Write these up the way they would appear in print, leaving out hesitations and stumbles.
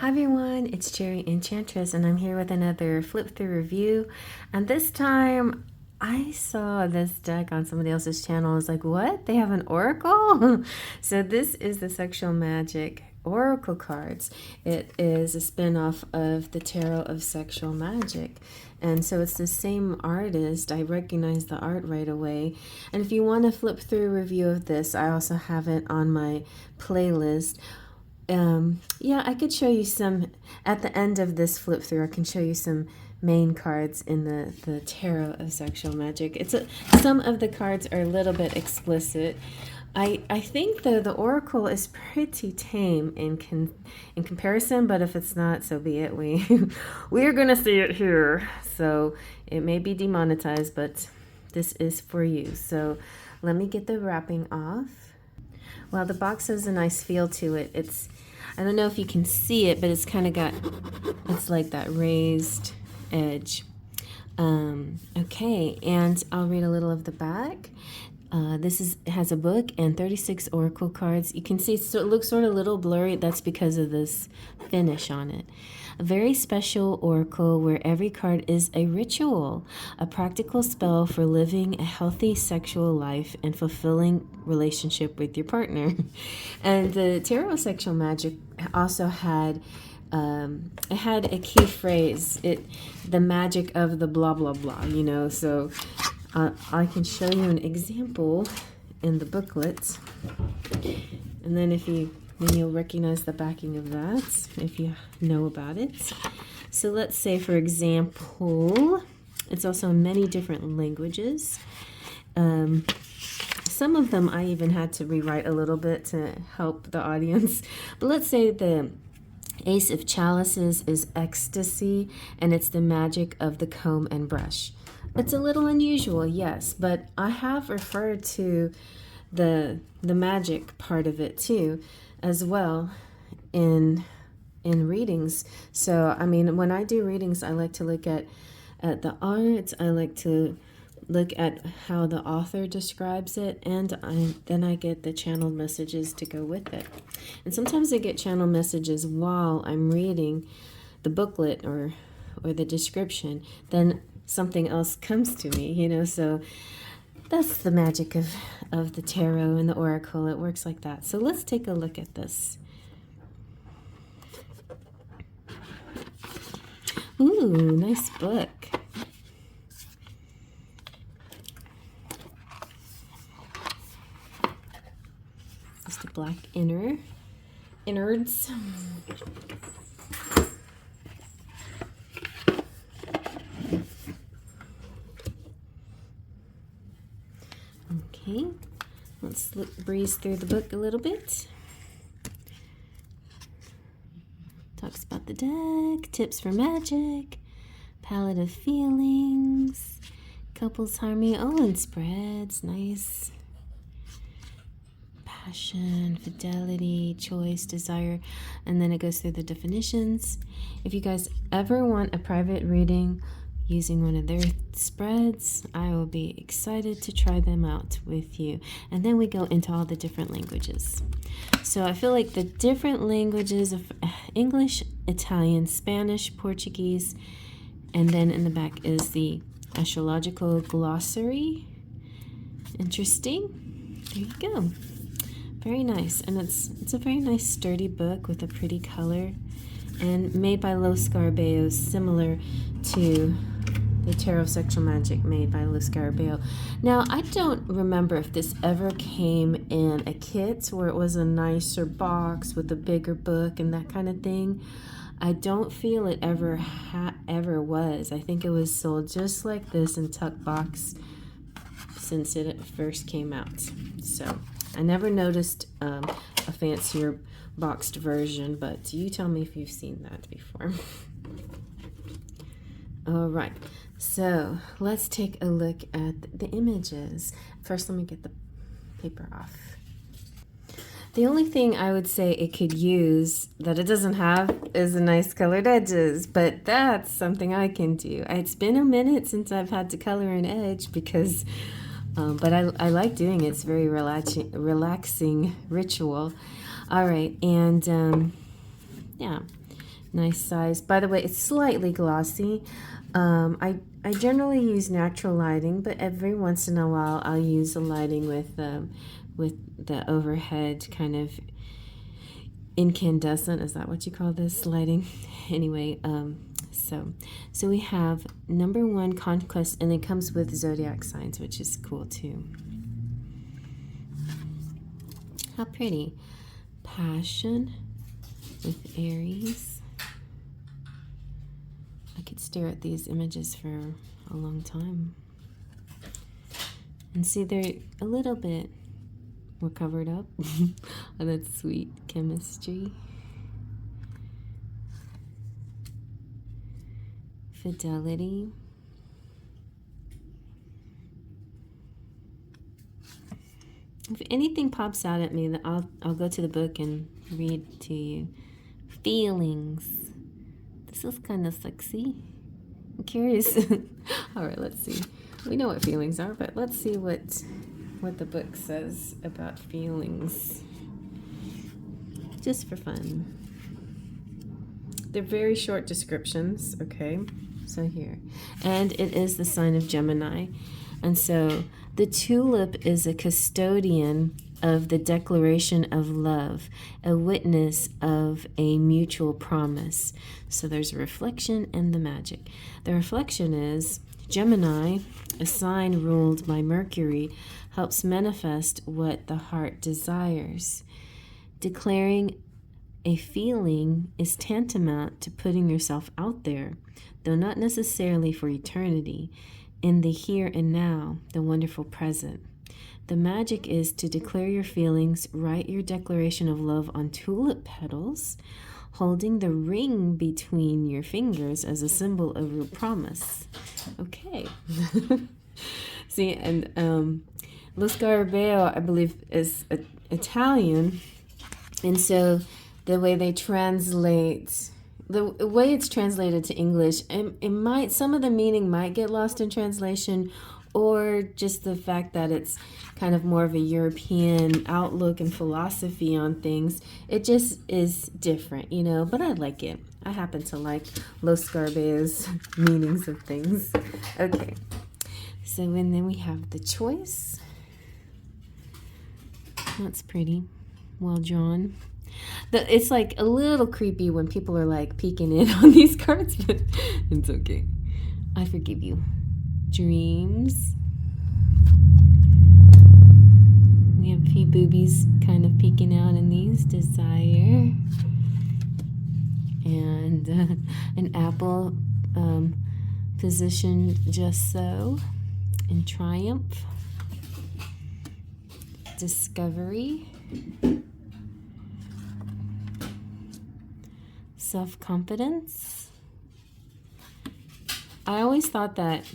Hi everyone, it's CherryEnchantress and I'm here with another flip through review. And this time I saw this deck on somebody else's channel. I was like, what? They have an oracle? So this is the Sexual Magic Oracle cards. It is a spin-off of the Tarot of Sexual Magic. And so it's the same artist. I recognize the art right away. And if you want a flip through review of this, I also have it on my playlist. Yeah, I could show you some at the end of this flip through. I can show you some main cards in the Tarot of Sexual Magic. Some of the cards are a little bit explicit. I think though the Oracle is pretty tame in comparison, but if it's not, so be it. We're gonna see it here. So it may be demonetized, but this is for you. So let me get the wrapping off. Well, the box has a nice feel to it. I don't know if you can see it, but it's kind of it's like that raised edge. Okay, and I'll read a little of the back. This has a book and 36 oracle cards. You can see it looks sort of a little blurry. That's because of this finish on it. A very special oracle where every card is a ritual, a practical spell for living a healthy sexual life and fulfilling relationship with your partner. And the Tarot Sexual Magic also had it had a key phrase, the magic of the blah blah blah, you know. So I can show you an example in the booklet, and then then you'll recognize the backing of that if you know about it. So let's say, for example, it's also in many different languages. Some of them I even had to rewrite a little bit to help the audience. But let's say the Ace of Chalices is ecstasy, and it's the magic of the comb and brush. It's a little unusual, yes, but I have referred to the magic part of it too, as well, in readings. So I mean, when I do readings, I like to look at the art. I like to look at how the author describes it, and then I get the channeled messages to go with it. And sometimes I get channel messages while I'm reading the booklet or the description. Then something else comes to me, you know. So that's the magic of the tarot and the oracle. It works like that. So let's take a look at this. Ooh, nice book. Just a black innards. Okay, let's breeze through the book a little bit. Talks about the deck, tips for magic, palette of feelings, couples harmony, and spreads, nice. Passion, fidelity, choice, desire, and then it goes through the definitions. If you guys ever want a private reading using one of their spreads, I will be excited to try them out with you. And then we go into all the different languages. So I feel like the different languages of English, Italian, Spanish, Portuguese, and then in the back is the astrological glossary. Interesting. There you go. Very nice. And it's a very nice sturdy book with a pretty color, and made by Los Scarabeo, similar to the Tarot of Sexual Magic made by Los Scarabeo. Now, I don't remember if this ever came in a kit where it was a nicer box with a bigger book and that kind of thing. I don't feel it ever was. I think it was sold just like this in tuck box since it first came out. So I never noticed a fancier boxed version, but you tell me if you've seen that before. All right, so let's take a look at the images. First, let me get the paper off. The only thing I would say it could use that it doesn't have is a nice colored edges, but that's something I can do. It's been a minute since I've had to color an edge because but I like doing it. It's very relaxing ritual. All right, and yeah, Nice size. By the way, it's slightly glossy. I generally use natural lighting, but every once in a while I'll use the lighting with the overhead kind of incandescent. Is that what you call this lighting? Anyway, so we have number 1, Conquest, and it comes with zodiac signs, which is cool too. How pretty. Passion with Aries. I could stare at these images for a long time. And see, they're a little bit more covered up. Oh, that's sweet. Chemistry. Fidelity. If anything pops out at me, I'll go to the book and read to you. Feelings. This is kind of sexy. I'm curious. All right, let's see. We know what feelings are, but let's see what the book says about feelings. Just for fun. They're very short descriptions, okay? So here. And it is the sign of Gemini. And so the tulip is a custodian of the declaration of love, a witness of a mutual promise. So there's a reflection and the magic. The reflection is Gemini, a sign ruled by Mercury, helps manifest what the heart desires. Declaring a feeling is tantamount to putting yourself out there, though not necessarily for eternity, in the here and now, the wonderful present. The magic is to declare your feelings, write your declaration of love on tulip petals, holding the ring between your fingers as a symbol of your promise. Okay. See, and Lo Scarabeo, I believe, is Italian, and so the way they translate, the way it's translated to English, it might, some of the meaning might get lost in translation, or just the fact that it's kind of more of a European outlook and philosophy on things. It just is different, you know, but I like it. I happen to like Lo Scarbeo's meanings of things. Okay, so and then we have the choice. That's pretty. Well drawn. It's like a little creepy when people are like peeking in on these cards, but it's okay. I forgive you. Dreams. We have a few boobies kind of peeking out in these. Desire. And an apple positioned just so. In triumph. Discovery. Self-confidence. I always thought that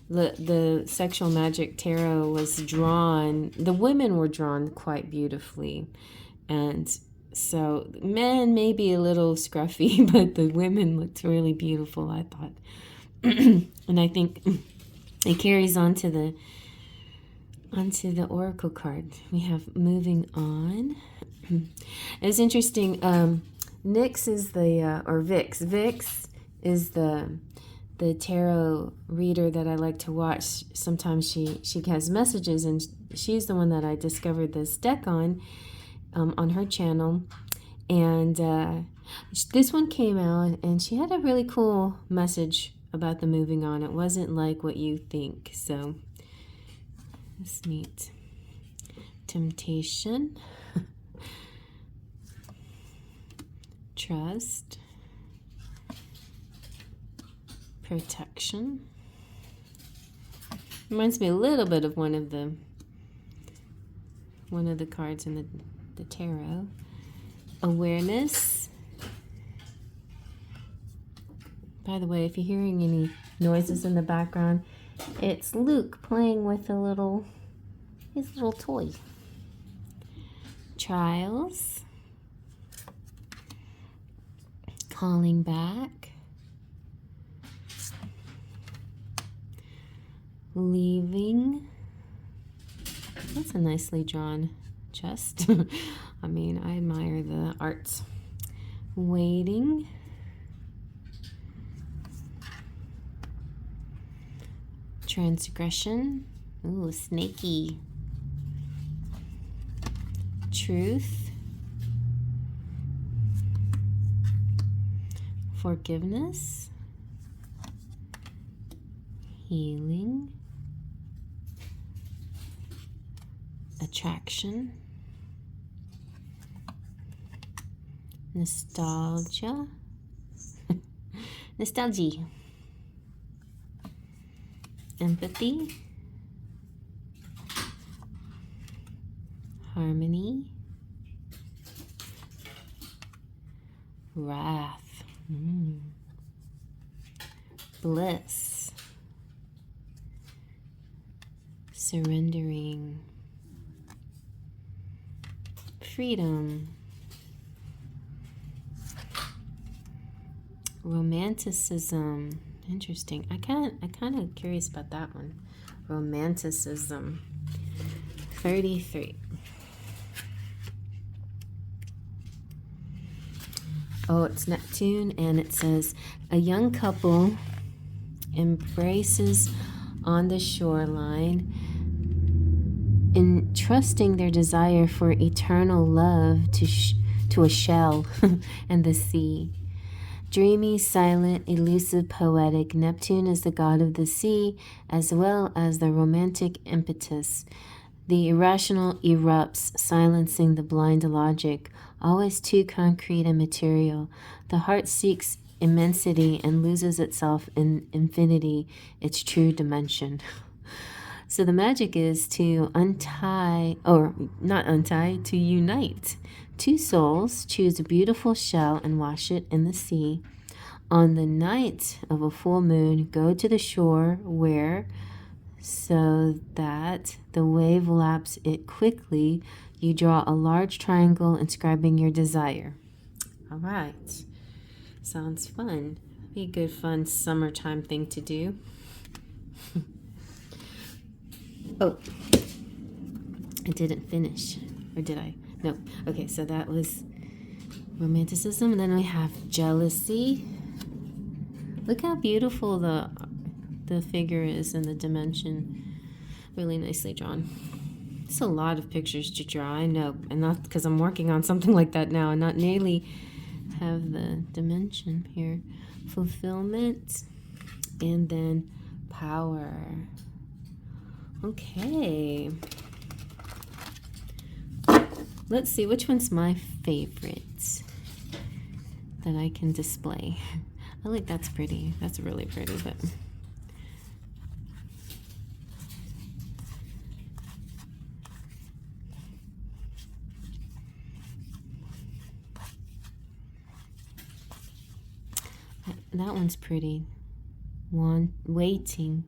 the sexual magic tarot was drawn, the women were drawn quite beautifully, and so men may be a little scruffy, but the women looked really beautiful, I thought. And I think it carries on to the oracle card. We have moving on. It's interesting. Nyx is the, or Vix. Vix is the tarot reader that I like to watch. Sometimes she has messages, and she's the one that I discovered this deck on her channel. And this one came out, and she had a really cool message about the moving on. It wasn't like what you think, so that's neat. Temptation. Trust, protection. Reminds me a little bit of one of the cards in the tarot. Awareness. By the way, if you're hearing any noises in the background, it's Luke playing with his little toy. Trials. Calling back. Leaving. That's a nicely drawn chest. I mean, I admire the art. Waiting. Transgression. Ooh, snaky. Truth. Forgiveness. Healing. Attraction. Nostalgia. Nostalgia. Empathy. Harmony. Wrath. Bliss. Surrendering. Freedom. Romanticism. Interesting. I kind of curious about that one. Romanticism. 33. Oh, it's Neptune, and it says, a young couple embraces on the shoreline, entrusting their desire for eternal love to a shell and the sea. Dreamy, silent, elusive, poetic, Neptune is the god of the sea, as well as the romantic impetus. The irrational erupts, silencing the blind logic, always too concrete and material. The heart seeks immensity and loses itself in infinity, its true dimension. So the magic is to to unite. Two souls choose a beautiful shell and wash it in the sea. On the night of a full moon, go to the shore where, so that the wave laps it quickly, you draw a large triangle inscribing your desire. All right. Sounds fun. Be a good, fun summertime thing to do. Oh, I didn't finish. Or did I? No. Okay, so that was romanticism. And then we have jealousy. Look how beautiful the figure is in the dimension. Really nicely drawn. It's a lot of pictures to draw, I know. And not because I'm working on something like that now and not nearly have the dimension here. Fulfillment. And then power. Okay. Let's see, which one's my favorite that I can display? I like that's pretty. That's really pretty, but that one's pretty. Waiting.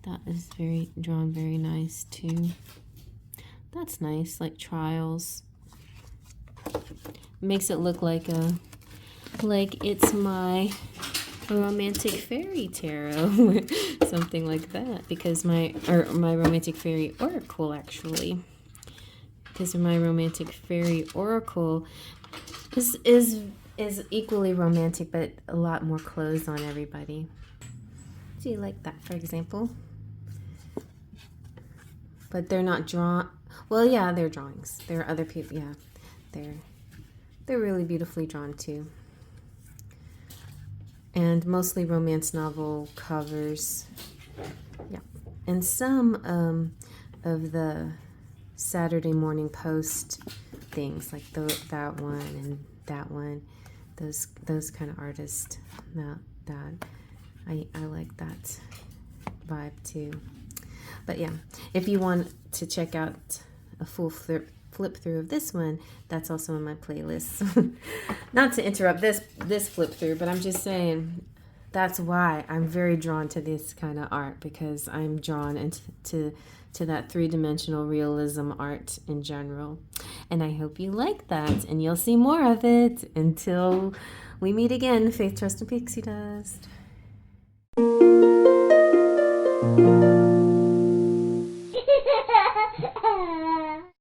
That is drawn very nice too. That's nice, like trials. Makes it look like it's my romantic fairy tarot, something like that. Because my romantic fairy oracle actually. Because my romantic fairy oracle is equally romantic, but a lot more clothes on everybody. Do you like that, for example? But they're not drawn. Well, yeah, they're drawings. There are other people. Yeah, they're really beautifully drawn too. And mostly romance novel covers. Yeah, and some of the Saturday Morning Post things, like that one and that one. Those kind of artists. That I like that vibe too. But yeah, if you want to check out a full flip through of this one, that's also in my playlist. Not to interrupt this flip through, but I'm just saying that's why I'm very drawn to this kind of art, because I'm drawn into that three-dimensional realism art in general. And I hope you like that, and you'll see more of it. Until we meet again, Faith, Trust, and Pixie Dust.